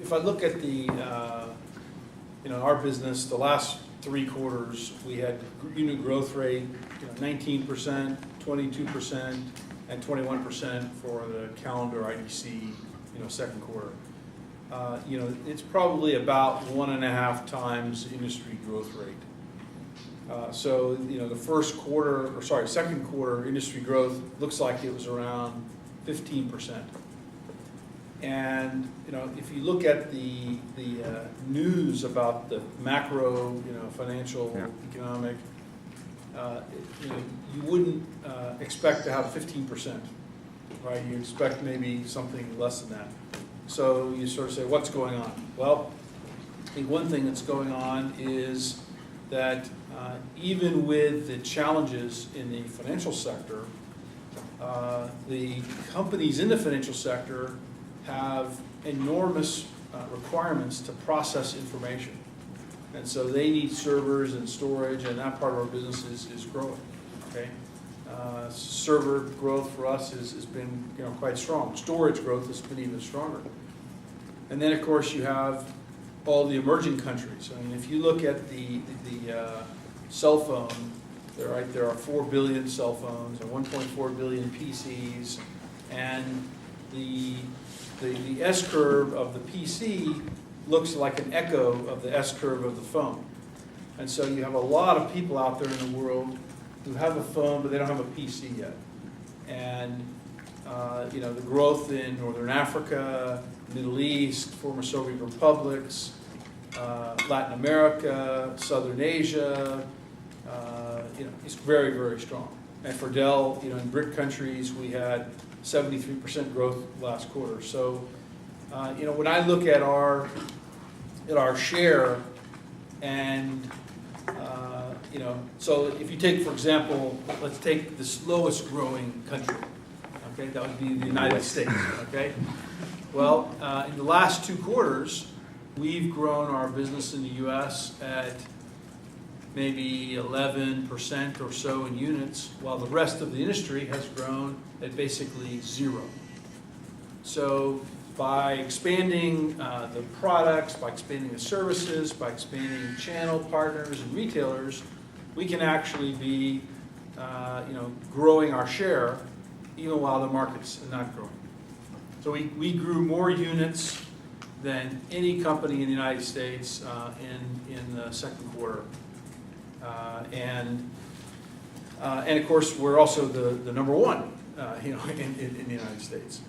If I look at the, our business, the last 3 quarters, we had unit growth rate, 19%, 22%, and 21% for the calendar IDC, second quarter. It's probably about 1.5 times industry growth rate. So the second quarter industry growth looks like it was around 15%. And if you look at the news about the macro, financial, economic, you wouldn't expect to have 15%, right? You expect maybe something less than that. So you sort of say, what's going on? Well, I think one thing that's going on is that even with the challenges in the financial sector, the companies in the financial sector have enormous requirements to process information. And so they need servers and storage, and that part of our business is growing. Okay? Server growth for us has been quite strong. Storage growth has been even stronger. And then, of course, you have all the emerging countries. I mean, if you look at the cell phone, there are 4 billion cell phones and 1.4 billion PCs, and the S-curve of the PC looks like an echo of the S-curve of the phone. And so you have a lot of people out there in the world who have a phone, but they don't have a PC yet. And the growth in Northern Africa, Middle East, former Soviet republics, Latin America, Southern Asia, is very, very strong. And for Dell, in BRIC countries, we had 73% growth last quarter. So, when I look at our share, and so if you take, for example, let's take the slowest growing country. Okay, that would be the United States. Okay, well, in the last 2 quarters, we've grown our business in the U.S. at maybe 11% or so in units, while the rest of the industry has grown at basically 0. So by expanding the products, by expanding the services, by expanding channel partners and retailers, we can actually be growing our share even while the market's not growing. So we grew more units than any company in the United States in the second quarter. And of course, we're also the number 1 in the United States.